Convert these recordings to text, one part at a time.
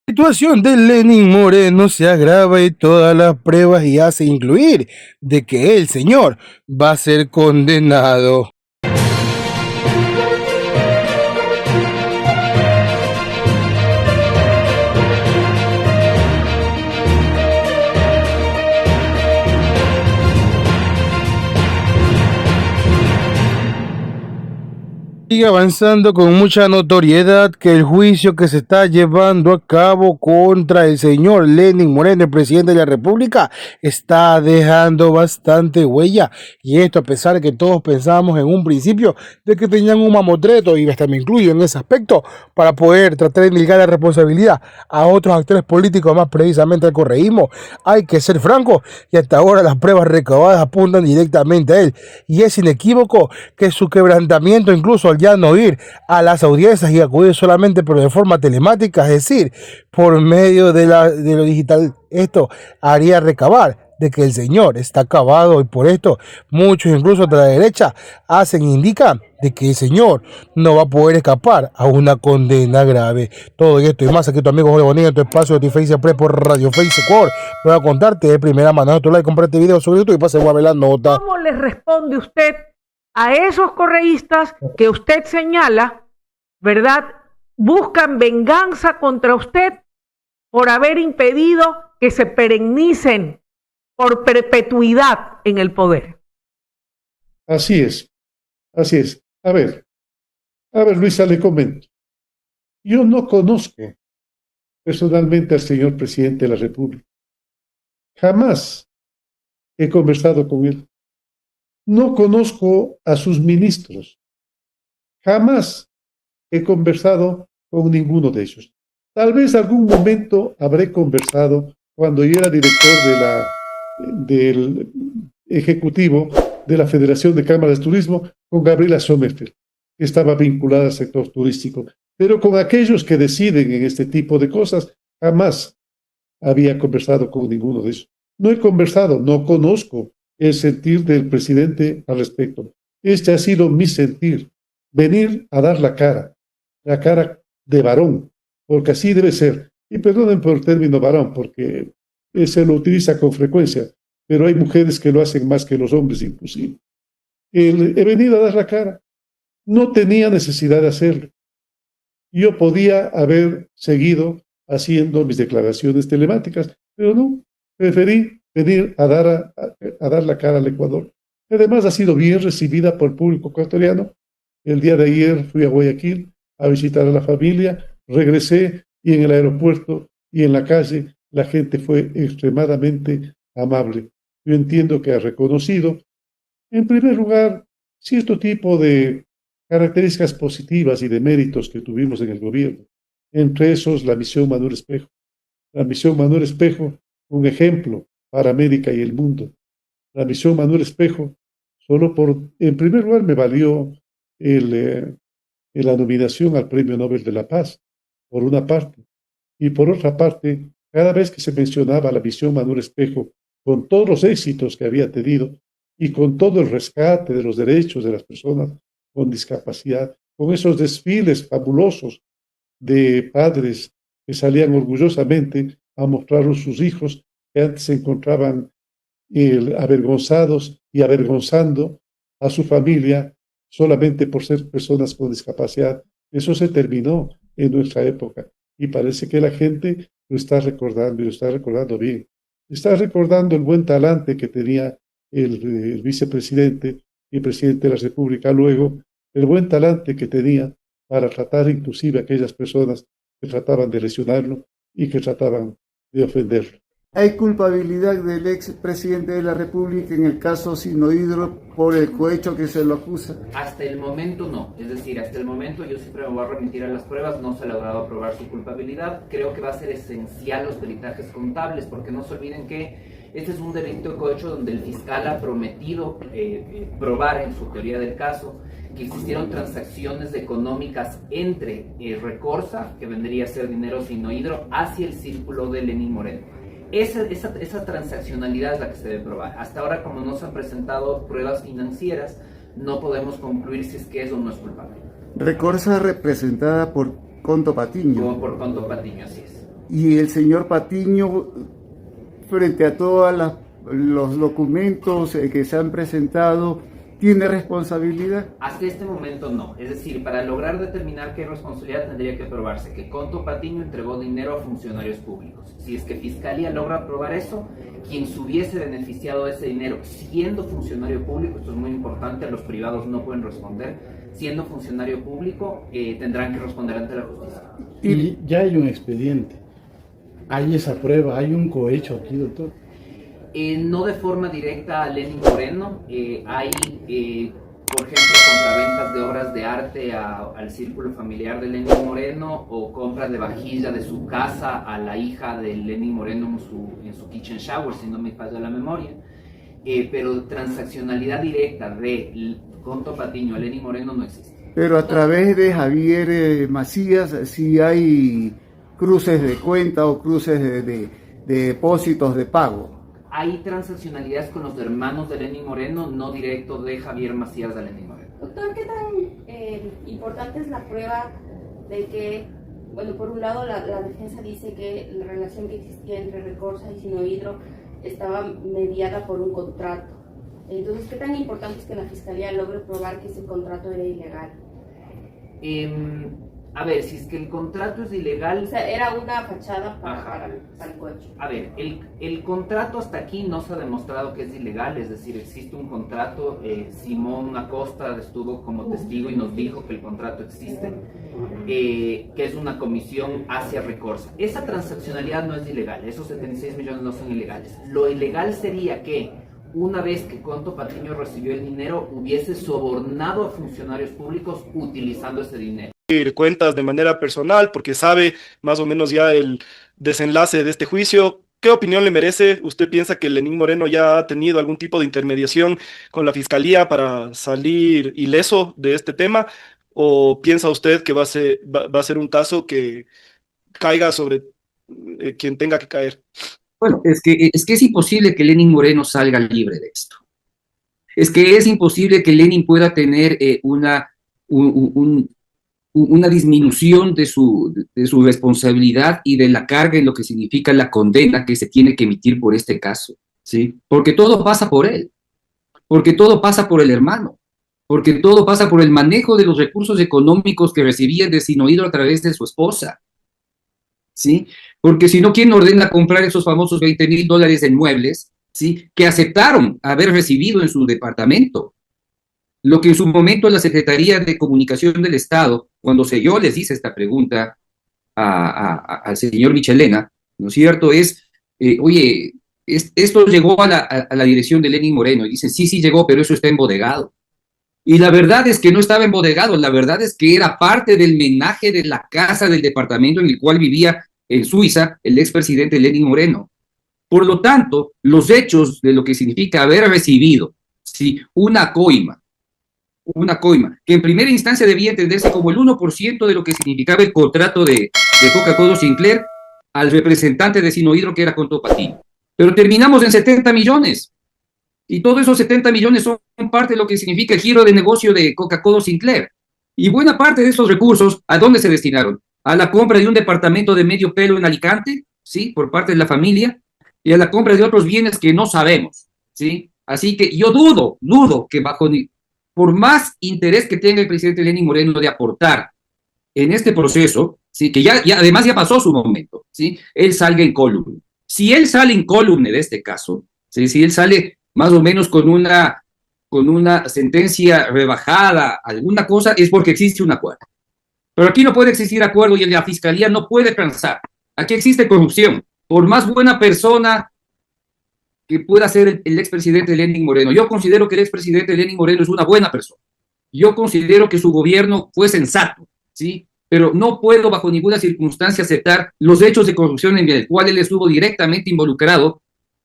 La situación de Lenín Moreno se agrava y todas las pruebas y hace incluir de que el señor va a ser condenado. Sigue avanzando con mucha notoriedad que el juicio que se está llevando a cabo contra el señor Lenín Moreno, el presidente de la República, está dejando bastante huella. Y esto a pesar de que todos pensábamos en un principio de que tenían un mamotreto, y hasta me incluyo en ese aspecto, para poder tratar de indicar la responsabilidad a otros actores políticos, más precisamente al correísmo. Hay que ser franco, y hasta ahora las pruebas recabadas apuntan directamente a él. Y es inequívoco que su quebrantamiento, incluso al ya no ir a las audiencias y acudir solamente pero de forma telemática, es decir, por medio de lo digital, esto haría recabar de que el señor está acabado, y por esto muchos incluso de la derecha indican de que el señor no va a poder escapar a una condena grave. Todo esto y más aquí tu amigo Jorge Bonilla en tu espacio de Facebook Pre por Radio Facebook. Voy a contarte de primera mano. Tu like, comparte video sobre YouTube y pase a ver la nota. ¿Cómo le responde usted a esos correístas que usted señala, verdad, buscan venganza contra usted por haber impedido que se perennicen por perpetuidad en el poder? Así es, así es. A ver, Luisa, le comento. Yo no conozco personalmente al señor presidente de la República. Jamás he conversado con él. No conozco a sus ministros. Jamás he conversado con ninguno de ellos. Tal vez algún momento habré conversado cuando yo era director del ejecutivo de la Federación de Cámaras de Turismo con Gabriela Sommerfeld, que estaba vinculada al sector turístico. Pero con aquellos que deciden en este tipo de cosas, jamás había conversado con ninguno de ellos. No he conversado, no conozco el sentir del presidente al respecto. Este ha sido mi sentir, venir a dar la cara de varón, porque así debe ser. Y perdonen por el término varón, porque se lo utiliza con frecuencia, pero hay mujeres que lo hacen más que los hombres inclusive. He venido a dar la cara. No tenía necesidad de hacerlo. Yo podía haber seguido haciendo mis declaraciones telemáticas, pero no, preferí venir a dar la cara al Ecuador. Además, ha sido bien recibida por el público ecuatoriano. El día de ayer fui a Guayaquil a visitar a la familia, regresé y en el aeropuerto y en la calle la gente fue extremadamente amable. Yo entiendo que ha reconocido, en primer lugar, cierto tipo de características positivas y de méritos que tuvimos en el gobierno. Entre esos, la misión Manuel Espejo. La misión Manuel Espejo, un ejemplo para América y el mundo. La misión Manuel Espejo, en primer lugar, me valió la nominación al Premio Nobel de la Paz, por una parte. Y por otra parte, cada vez que se mencionaba la misión Manuel Espejo, con todos los éxitos que había tenido y con todo el rescate de los derechos de las personas con discapacidad, con esos desfiles fabulosos de padres que salían orgullosamente a mostrar a sus hijos que antes se encontraban avergonzados y avergonzando a su familia solamente por ser personas con discapacidad. Eso se terminó en nuestra época y parece que la gente lo está recordando y lo está recordando bien. Está recordando el buen talante que tenía el vicepresidente y presidente de la República luego, el buen talante que tenía para tratar inclusive a aquellas personas que trataban de lesionarlo y que trataban de ofenderlo. ¿Hay culpabilidad del ex presidente de la República en el caso Sinohidro por el cohecho que se lo acusa? Hasta el momento no, es decir, hasta el momento yo siempre me voy a remitir a las pruebas, no se ha logrado probar su culpabilidad. Creo que va a ser esencial los peritajes contables, porque no se olviden que este es un delito de cohecho donde el fiscal ha prometido probar en su teoría del caso que existieron transacciones económicas entre Recorsa, que vendría a ser dinero Sinohidro, hacia el círculo de Lenín Moreno. Esa transaccionalidad es la que se debe probar. Hasta ahora, como no se han presentado pruebas financieras, no podemos concluir si es que eso no es culpable. Recorsa representada por Conto Patiño. Como por Conto Patiño, así es. y el señor Patiño, frente a todos los documentos que se han presentado, ¿tiene responsabilidad? Hasta este momento no. Es decir, para lograr determinar qué responsabilidad tendría que probarse que Conto Patiño entregó dinero a funcionarios públicos. Si es que Fiscalía logra probar eso, quien se hubiese beneficiado de ese dinero siendo funcionario público, esto es muy importante, los privados no pueden responder, siendo funcionario público tendrán que responder ante la justicia. Y ya hay un expediente, hay esa prueba, hay un cohecho aquí, doctor. No de forma directa a Lenín Moreno, hay, por ejemplo, compraventas de obras de arte al círculo familiar de Lenín Moreno o compras de vajilla de su casa a la hija de Lenín Moreno en su kitchen shower, si no me falla la memoria, pero transaccionalidad directa de Conto Patiño a Lenín Moreno no existe. Pero a través de Javier Macías, si hay cruces de cuenta o cruces de depósitos de pago. Hay transaccionalidades con los hermanos de Lenín Moreno, no directo de Javier Macías de Lenín Moreno. Doctor, ¿qué tan importante es la prueba de que, bueno, por un lado la defensa dice que la relación que existía entre Recorsa y Sinohydro estaba mediada por un contrato? Entonces, ¿qué tan importante es que la Fiscalía logre probar que ese contrato era ilegal? A ver, si es que el contrato es ilegal... O sea, era una fachada para el coche. A ver, el contrato hasta aquí no se ha demostrado que es ilegal, es decir, existe un contrato, Simón Acosta estuvo como testigo y nos dijo que el contrato existe, que es una comisión hacia Recorsa. Esa transaccionalidad no es ilegal, esos 76 millones no son ilegales. Lo ilegal sería que una vez que Conto Patiño recibió el dinero, hubiese sobornado a funcionarios públicos utilizando ese dinero. Cuentas de manera personal porque sabe más o menos ya el desenlace de este juicio. ¿Qué opinión le merece? ¿Usted piensa que Lenín Moreno ya ha tenido algún tipo de intermediación con la Fiscalía para salir ileso de este tema? ¿O piensa usted que va a ser un caso que caiga sobre quien tenga que caer? Bueno, es que es imposible que Lenín Moreno salga libre de esto. Es que es imposible que Lenín pueda tener una disminución de su responsabilidad y de la carga en lo que significa la condena que se tiene que emitir por este caso, ¿sí? Porque todo pasa por él, porque todo pasa por el hermano, porque todo pasa por el manejo de los recursos económicos que recibía de Sinohydro a través de su esposa, ¿sí? Porque si no, ¿quién ordena comprar esos famosos $20,000 en muebles, ¿sí? Que aceptaron haber recibido en su departamento? Lo que en su momento la Secretaría de Comunicación del Estado, cuando yo les hice esta pregunta al señor Michelena, ¿no es cierto? Oye, esto llegó a la dirección de Lenín Moreno, y dicen, sí llegó, pero eso está embodegado. Y la verdad es que no estaba embodegado, la verdad es que era parte del menaje de la casa del departamento en el cual vivía en Suiza el expresidente Lenín Moreno. Por lo tanto, los hechos de lo que significa haber recibido, ¿sí?, una coima, que en primera instancia debía entenderse como el 1% de lo que significaba el contrato de Coca-Cola Sinclair al representante de Sinohydro, que era Conto Patiño. Pero terminamos en 70 millones. Y todos esos 70 millones son parte de lo que significa el giro de negocio de Coca-Cola Sinclair. Y buena parte de esos recursos, ¿a dónde se destinaron? A la compra de un departamento de medio pelo en Alicante, ¿sí?, por parte de la familia, y a la compra de otros bienes que no sabemos, ¿sí? Así que yo dudo que por más interés que tenga el presidente Lenín Moreno de aportar en este proceso, ¿sí?, que además ya pasó su momento, ¿sí?, él salga incólume. Si él sale incólume de este caso, ¿sí?, si él sale más o menos con una sentencia rebajada, alguna cosa, es porque existe un acuerdo. Pero aquí no puede existir acuerdo y la Fiscalía no puede pensar. Aquí existe corrupción. Por más buena persona que pueda ser el expresidente Lenín Moreno. Yo considero que el expresidente Lenín Moreno es una buena persona. Yo considero que su gobierno fue sensato, ¿sí? Pero no puedo bajo ninguna circunstancia aceptar los hechos de corrupción en el cual él estuvo directamente involucrado,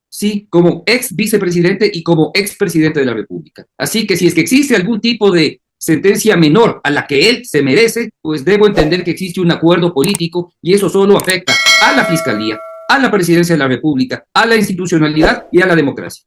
sí, como ex vicepresidente y como expresidente de la República. Así que si es que existe algún tipo de sentencia menor a la que él se merece, pues debo entender que existe un acuerdo político y eso solo afecta a la Fiscalía, a la Presidencia de la República, a la institucionalidad y a la democracia.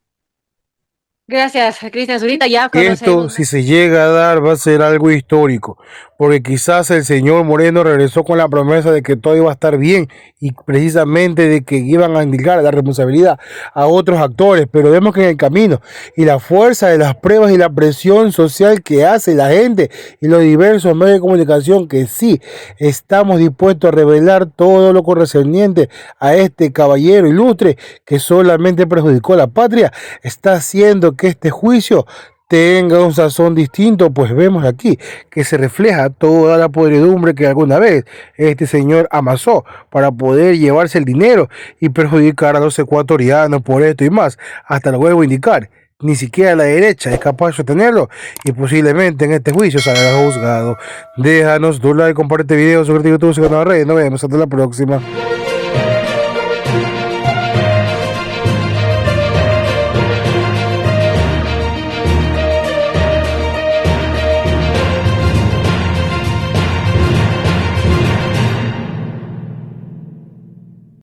Gracias, Cristian Zurita. Ya Esto, conocemos. si se llega a dar, va a ser algo histórico, porque quizás el señor Moreno regresó con la promesa de que todo iba a estar bien y precisamente de que iban a indicar la responsabilidad a otros actores, pero vemos que en el camino y la fuerza de las pruebas y la presión social que hace la gente y los diversos medios de comunicación que sí estamos dispuestos a revelar todo lo concerniente a este caballero ilustre que solamente perjudicó a la patria, está haciendo que este juicio tenga un sazón distinto, pues vemos aquí que se refleja toda la podredumbre que alguna vez este señor amasó para poder llevarse el dinero y perjudicar a los ecuatorianos por esto y más. Hasta lo vuelvo a indicar, ni siquiera la derecha es capaz de sostenerlo y posiblemente en este juicio salga juzgado. Déjanos tu like, comparte este video, suscríbete a YouTube, síguenos en las redes, nos vemos hasta la próxima.